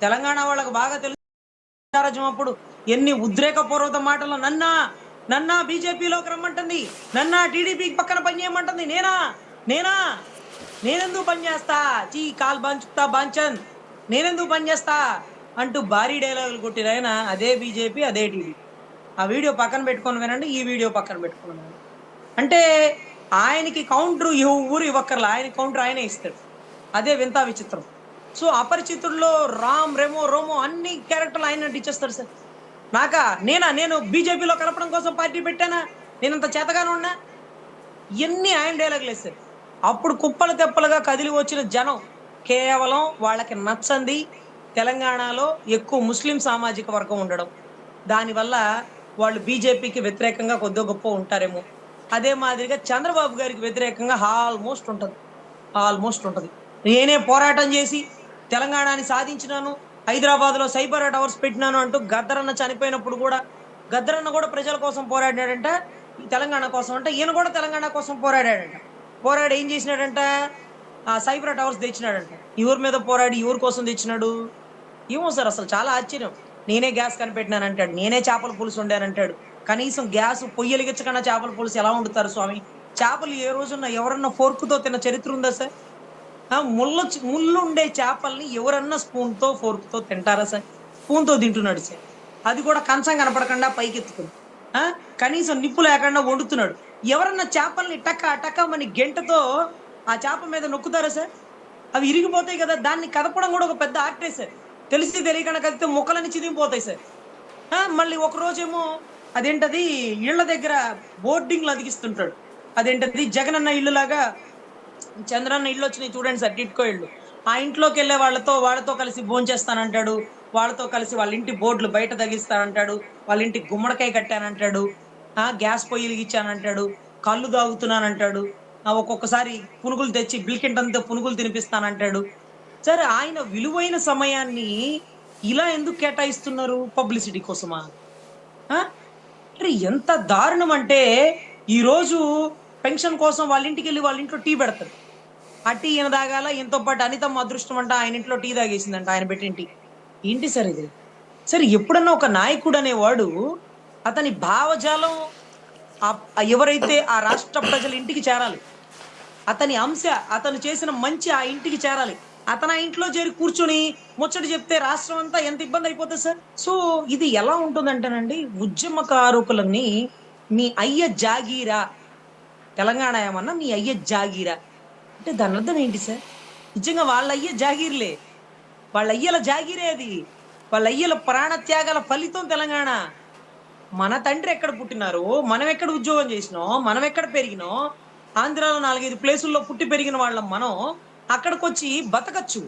తెలంగాణ వాళ్ళకి బాగా తెలుసు. అప్పుడు ఎన్ని ఉద్రేకపూర్వక మాటలు, నన్నా బీజేపీలోకి రమ్మంటుంది, నన్నా టీడీపీకి పక్కన పనిచేయమంటుంది. నేనా నేనెందుకు పనిచేస్తా, చీ కాల్ బాంచుతా బాంచన్, నేనెందుకు పనిచేస్తా అంటూ భారీ డైలాగులు కొట్టిన ఆయన అదే బీజేపీ, అదే టీడీపీ. ఆ వీడియో పక్కన పెట్టుకొని వినండి, ఈ వీడియో పక్కన పెట్టుకొని వినండి. అంటే ఆయనకి కౌంటర్ ఊరు ఇవ్వక్కర్లా, ఆయన కౌంటర్ ఆయనే ఇస్తాడు. అదే వింత విచిత్రం. సో అపరిచితుల్లో రామ్ రెమో రోమో అన్ని క్యారెక్టర్లు ఆయన నటించేస్తాడు సార్. నేను బీజేపీలో కలపడం కోసం పార్టీ పెట్టానా, నేనంత చేతగానే ఉన్నా, ఇవన్నీ ఆయన డైలాగులు వేస్తారు. అప్పుడు కుప్పలు తెప్పలుగా కదిలి వచ్చిన జనం కేవలం వాళ్ళకి నచ్చంది తెలంగాణలో ఎక్కువ ముస్లిం సామాజిక వర్గం ఉండడం. దానివల్ల వాళ్ళు బీజేపీకి వ్యతిరేకంగా కొద్దో గొప్ప ఉంటారేమో. అదే మాదిరిగా చంద్రబాబు గారికి వ్యతిరేకంగా ఆల్మోస్ట్ ఉంటది. నేనే పోరాటం చేసి తెలంగాణని సాధించినాను, హైదరాబాద్‌లో సైబర్ టవర్స్ పెట్టినాను అంటూ గద్దరన్న చనిపోయినప్పుడు కూడా, గద్దరన్న కూడా ప్రజల కోసం పోరాడాడంట. ఈ తెలంగాణ కోసం అంట. ఈయన కూడా తెలంగాణ కోసం పోరాడాడంట. పోరాడి ఏం చేసినాడంట? ఆ సైబర్ టవర్స్ తెచ్చినాడంట. ఎవరి మీద పోరాడి ఎవరి కోసం తెచ్చినాడు? ఏమో సార్, అసలు చాలా ఆశ్చర్యం. నేనే గ్యాస్ కనిపెట్టినానంటాడు. నేనే చేపల పులుసు వండానంటాడు. కనీసం గ్యాస్ పొయ్యెలిగించకుండా చేపల పులుసు ఎలా వండుతారు స్వామి? చేపలు ఏ రోజున్నా ఎవరన్నా ఫోర్క్‌తో తిన్న చరిత్ర ఉందా సార్? ఆ! ముళ్ళుండే చేపల్ని ఎవరన్నా స్పూన్‌తో, ఫోర్క్‌తో తింటారా సార్? స్పూన్‌తో తింటున్నాడు సార్. అది కూడా కంచం కనపడకుండా పైకెత్తుకొని. ఆ! కనీసం నిప్పు లేకుండా వండుతున్నాడు. ఎవరన్నా చేపల్ని టకమని గెంటతో ఆ చేప మీద నొక్కుతారా సార్? అవి ఇరిగిపోతాయి కదా! దాన్ని కదపడం కూడా ఒక పెద్ద ఆర్టే సార్. తెలిసి తెలియకుండా కదిపితే ముక్కలన్నీ చిదిమిపోతాయి సార్. మళ్ళీ ఒకరోజేమో అదేంటది, ఇళ్ళ దగ్గర బోర్డింగ్‌లు అతికిస్తుంటాడు. అదేంటది, జగనన్న ఇల్లులాగా చంద్రన్న ఇళ్ళొచ్చినాయి చూడండి సార్, టిట్కో ఇళ్ళు. ఆ ఇంట్లోకెళ్ళే వాళ్ళతో కలిసి భోంచేస్తానంటాడు. వాళ్ళతో కలిసి వాళ్ళ ఇంటి బోర్డులు బయట తగిలిస్తానంటాడు. వాళ్ళ ఇంటికి గుమ్మడికాయ కట్టానంటాడు. గ్యాస్ పొయ్యి ఎలిగిచ్చానంటాడు. కల్లు తాగుతున్నానంటాడు. ఒక్కొక్కసారి పునుగులు తెచ్చి బిల్కింటంతో పునుగులు తినిపిస్తానంటాడు. సరే, ఆయన విలువైన సమయాన్ని ఇలా ఎందుకు కేటాయిస్తున్నారు? పబ్లిసిటీ కోసమా? ఆ! మరి ఎంత దారుణం అంటే, ఈరోజు పెన్షన్ కోసం వాళ్ళ ఇంటికెళ్ళి వాళ్ళ ఇంట్లో టీ పెడతారు. ఆ టీ ఈయన తాగాల, ఈయనతో పాటు అనితమ్మ అదృష్టం అంట ఆయన ఇంట్లో టీ తాగేసిందంట ఆయన పెట్టిన టీ. ఏంటి సార్ ఇది? సరే, ఎప్పుడన్నా ఒక నాయకుడనేవాడు అతని భావజాలం ఎవరైతే ఆ రాష్ట్ర ప్రజల ఇంటికి చేరాలి. అతని అంశ, అతను చేసిన మంచి ఆ ఇంటికి చేరాలి. అతను ఆ ఇంట్లో చేరి కూర్చొని ముచ్చట చెప్తే రాష్ట్రం అంతా ఎంత ఇబ్బంది అయిపోతుంది సార్. సో ఇది ఎలా ఉంటుందంటేనండి, ఉద్యమకారుకులని మీ అయ్య జాగీరా, తెలంగాణ ఏమన్నా మీ అయ్య జాగీరా అంటే దాని అర్థం ఏంటి సార్? నిజంగా వాళ్ళ అయ్య జాగీర్లే, వాళ్ళ అయ్యల జాగీరే అది. వాళ్ళ అయ్యల ప్రాణ త్యాగాల ఫలితం తెలంగాణ. మన తండ్రి ఎక్కడ పుట్టినారో, మనం ఎక్కడ ఉద్యోగం చేసినాం, మనం ఎక్కడ పెరిగినాం, ఆంధ్రాలో 4, 5 ప్లేసుల్లో పుట్టి పెరిగిన వాళ్ళం మనం. అక్కడికొచ్చి బతకచ్చు,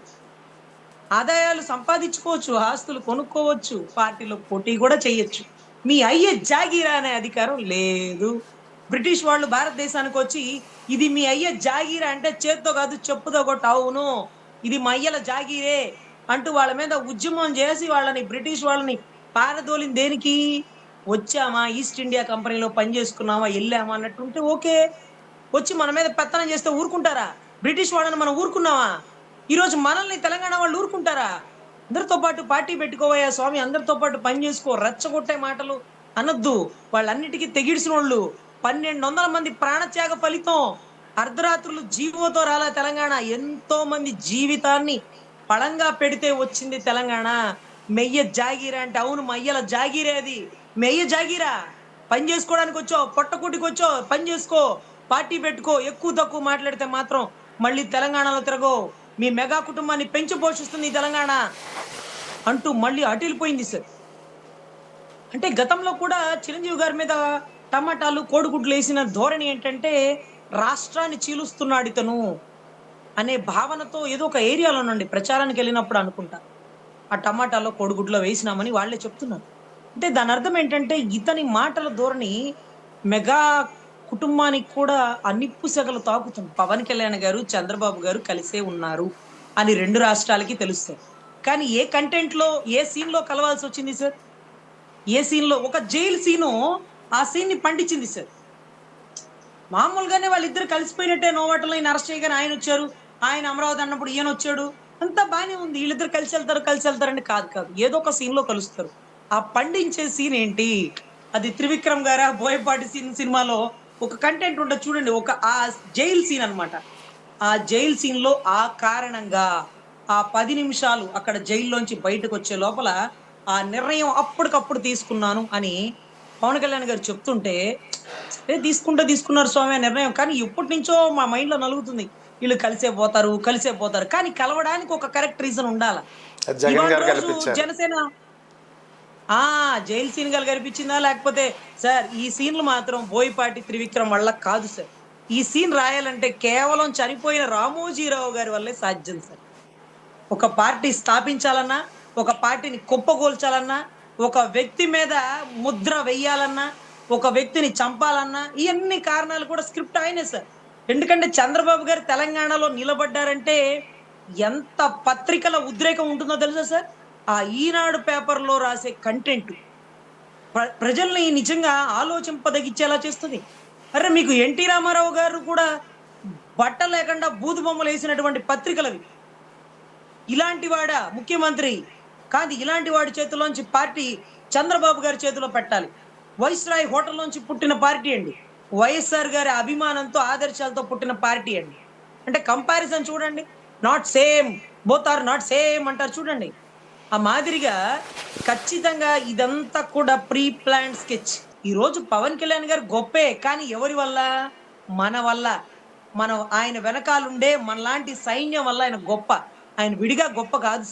ఆదాయాలు సంపాదించుకోవచ్చు, ఆస్తులు కొనుక్కోవచ్చు, పార్టీలో పోటీ కూడా చేయొచ్చు. మీ అయ్యే జాగీరా అనే అధికారం లేదు. బ్రిటిష్ వాళ్ళు భారతదేశానికి వచ్చి ఇది మీ అయ్య జాగీరా అంటే చేత్తో కాదు చెప్పుతో కొట్టు, అవును ఇది మా అయ్యల జాగీరే అంటూ వాళ్ళ మీద ఉద్యమం చేసి వాళ్ళని, బ్రిటిష్ వాళ్ళని పారదోలింది దేనికి? వచ్చామా, ఈస్ట్ ఇండియా కంపెనీలో పని చేసుకున్నామా, వెళ్ళామా అన్నట్టుంటే ఓకే. వచ్చి మన మీద పెత్తనం చేస్తే ఊరుకుంటారా? బ్రిటిష్ వాళ్ళని మనం ఊరుకున్నామా? ఈరోజు మనల్ని తెలంగాణ వాళ్ళు ఊరుకుంటారా? అందరితో పాటు పార్టీ పెట్టుకోవయ్యా స్వామి, అందరితో పాటు పని చేసుకో, రెచ్చగొట్టే మాటలు అనొద్దు. వాళ్ళన్నిటికీ తెగిడిసినోళ్ళు. 1200 మంది ప్రాణత్యాగ ఫలితం. అర్ధరాత్రులు జీవోతో రాలా తెలంగాణ. ఎంతో మంది జీవితాన్ని పళంగా పెడితే వచ్చింది తెలంగాణ. మెయ్య జాగీరా అంటే అవును మయ్యల జాగీరే అది. మెయ్య జాగీరా, పని చేసుకోవడానికి వచ్చావు, పొట్టకూటికి వచ్చావు, పని చేసుకో, పార్టీ పెట్టుకో. ఎక్కువ తక్కువ మాట్లాడితే మాత్రం మళ్ళీ తెలంగాణలో తిరగో. మీ మెగా కుటుంబాన్ని పెంచి పోషిస్తుంది ఈ తెలంగాణ అంటూ మళ్ళీ అటిలిపోయింది సార్. అంటే గతంలో కూడా చిరంజీవి గారి మీద టమాటాలు, కోడిగుడ్లు వేసిన ధోరణి ఏంటంటే, రాష్ట్రాన్ని చీలుస్తున్నాడు ఇతను అనే భావనతో ఏదో ఒక ఏరియాలోనండి ప్రచారానికి వెళ్ళినప్పుడు అనుకుంటా, ఆ టమాటాలో, కోడిగుడ్లో వేసినామని వాళ్ళే చెప్తున్నారు. అంటే దాని అర్థం ఏంటంటే, ఇతని మాటల ధోరణి మెగా కుటుంబానికి కూడా ఆ నిప్పు సెగలు తాకుతుంది. పవన్ కళ్యాణ్ గారు, చంద్రబాబు గారు కలిసే ఉన్నారు అని 2 రాష్ట్రాలకి తెలుస్తాయి. కానీ ఏ కంటెంట్‌లో, ఏ సీన్‌లో కలవాల్సొచ్చింది సార్? ఏ సీన్‌లో? ఒక జైలు సీను ఆ సీన్‌ని పండించింది సార్. మామూలుగానే వాళ్ళిద్దరు కలిసిపోయినట్టే నోవాటంలో ఈయన అరెస్ట్ చేయగానే ఆయనొచ్చారు. ఆయన అమరావతి అన్నప్పుడు ఈయనొచ్చాడు. అంతా బానే ఉంది. ఈళ్ళిద్దరు కలిసెళ్తారంటే కాదు కాదు. ఏదో ఒక సీన్‌లో కలుస్తారు. ఆ పండించే సీన్ ఏంటి? అది 'త్రివిక్రమ్' గారా 'బోయపాటి సినిమాలో ఒక కంటెంట్ ఉంటది చూడండి. ఆ జైల్ సీన్ అన్నమాట. ఆ జైల్ సీన్‌లో ఆ కారణంగా ఆ 10 నిమిషాలు అక్కడ జైల్లోంచి బయటకొచ్చే లోపల ఆ నిర్ణయం అప్పటికప్పుడు తీసుకున్నాను అని పవన్ కళ్యాణ్ గారు చెప్తుంటే, సరే తీసుకున్నారు స్వామి ఆ నిర్ణయం. కానీ ఎప్పటినుంచో మా మైండ్‌లో నలుగుతుంది. ఈళ్ళు కలిసే పోతారు. కానీ కలవడానికి ఒక కరెక్ట్ రీజన్ ఉండాల. అది జగన్ ఇవాళ గారు రోజు కల్పించారు. జనసేన ఆ! జైల్ సీన్ కనిపించిందా? లేకపోతే సార్ ఈ సీన్‌లు మాత్రం బోయపాటి, త్రివిక్రమ్ వల్ల కాదు సార్. ఈ సీన్ రాయాలంటే కేవలం చనిపోయిన రామోజీరావు గారి వల్లే సాధ్యం సార్. ఒక పార్టీ స్థాపించాలన్నా, ఒక పార్టీని కుప్పకూల్చాలన్నా, ఒక వ్యక్తి మీద ముద్ర వెయ్యాలన్నా, ఒక వ్యక్తిని చంపాలన్నా, ఇయన్ని కారణాలు కూడా స్క్రిప్ట్ ఆయనే సార్. ఎందుకంటే చంద్రబాబు గారు తెలంగాణలో నిలబడ్డారంటే ఎంత పత్రికల ఉద్రేకం ఉంటుందో తెలుసా సార్? ఆ ఈనాడు పేపర్‌లో రాసే కంటెంట్ ప్రజల్ని నిజంగా ఆలోచింపదగిచ్చేలా చేస్తది. అరె! మీకు 'ఎన్టీ రామారావు' గారు కూడా బట్ట లేకుండా బూతు బొమ్మలేసినటువంటి పత్రికలవి. ఇలాంటి వాడా ముఖ్యమంత్రి? కాదు ఇలాంటి వాడి చేతిలోంచి పార్టీ చంద్రబాబు గారి చేతిలో పెట్టాలి. వైస్‌రాయ్ హోటల్‌లోంచి పుట్టిన పార్టీ అండి. వైఎస్ఆర్ గారి అభిమానంతో, ఆదర్శాలతో పుట్టిన పార్టీ అండి. అంటే కంపారిజన్ చూడండి. Not same. Both are not same అంటారు చూడండి. ఆ మాదిరిగా ఖచ్చితంగా ఇదంతా కూడా ప్రీ ప్లాన్డ్ స్కెచ్. ఈరోజు పవన్ కళ్యాణ్ గారు గొప్పే. కానీ ఎవరి వల్ల? మన వల్ల. మనం ఆయన వెనకాలుండే మనలాంటి సైన్యం వల్ల ఆయన గొప్ప. ఆయన విడిగా గొప్ప కాదు.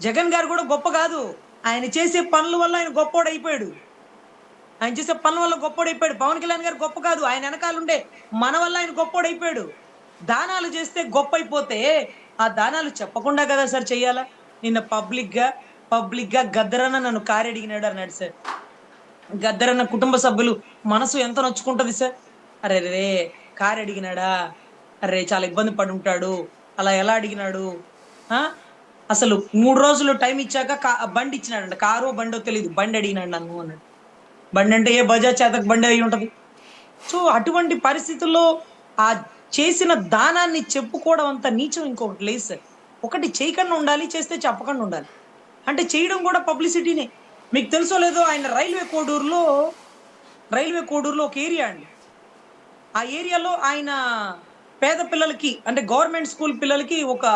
జగన్ గారు కూడా గొప్ప కాదు. ఆయన చేసే పనుల వల్ల ఆయన గొప్పోడయిపోయాడు. ఆయన చేసే పనుల వల్ల గొప్పోడయిపోయాడు. పవన్ కళ్యాణ్ గారు గొప్ప కాదు. ఆయన ఎనకాలుండే మన వల్ల ఆయన గొప్పోడయిపోయాడు. దానాలు చేస్తే గొప్పయిపోతే, ఆ దానాలు చెప్పకుండా కదా సార్ చెయ్యాలా? నిన్న పబ్లిక్‌గా గద్దరన్న నన్ను కారడిగినాడు అన్నాడు సార్. గద్దరన్న కుటుంబ సభ్యులు మనసు ఎంత నొచ్చుకుంటది సార్. అరెరే! కారడిగినాడా? అర్రె! చాలా ఇబ్బంది పడుంటాడు. అలా ఎలా అడిగినాడు? ఆ! అసలు 3 రోజులు టైమ్ ఇచ్చాక బండిచ్చినాడంట. కారో, బండో తెలీదు. బండడిగినాడు నన్ను అన్నాడు. బండంటే ఏ బజాజ్ చేతక్ బండి అయ్యుంటది. సో, అటువంటి పరిస్థితుల్లో ఆ చేసిన దానాన్ని చెప్పుకోవడం అంత నీచం ఇంకొకటి లేదు సార్. ఒకటి చేయకుండా ఉండాలి. చేస్తే చెప్పకుండా ఉండాలి. అంటే చేయడం కూడా పబ్లిసిటీనే. మీకు తెలుసో లేదో ఆయన రైల్వే కోడూరులో ఒక ఏరియా అండి. ఆ ఏరియాలో ఆయన పేద పిల్లలకి అంటే గవర్నమెంట్ స్కూల్ పిల్లలకి ఒక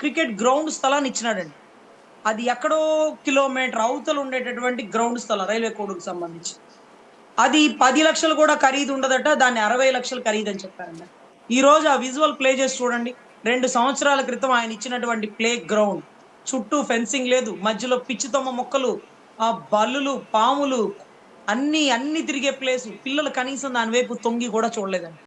క్రికెట్ గ్రౌండ్ స్థలాన్ని ఇచ్చినాడండి. అది ఎక్కడో కిలోమీటర్ అవతల ఉండేటటువంటి గ్రౌండ్ స్థలం రైల్వే కోడూరుకి సంబంధించి. అది 10,00,000 కూడా ఖరీదు ఉండదట. దాన్ని 60,00,000 ఖరీదని చెప్పారంట. ఈరోజు ఆ విజువల్ ప్లే చేసి చూడండి. 2 సంవత్సరాల క్రితం ఆయన ఇచ్చినటువంటి ప్లే గ్రౌండ్. చుట్టూ ఫెన్సింగ్ లేదు. మధ్యలో పిచ్చి తొమ్మ మొక్కలు, బల్లులు, పాములు అన్నీ తిరిగే ప్లేసు. పిల్లలు కనీసం దాని వైపు తొంగి కూడా చూడలేదండి.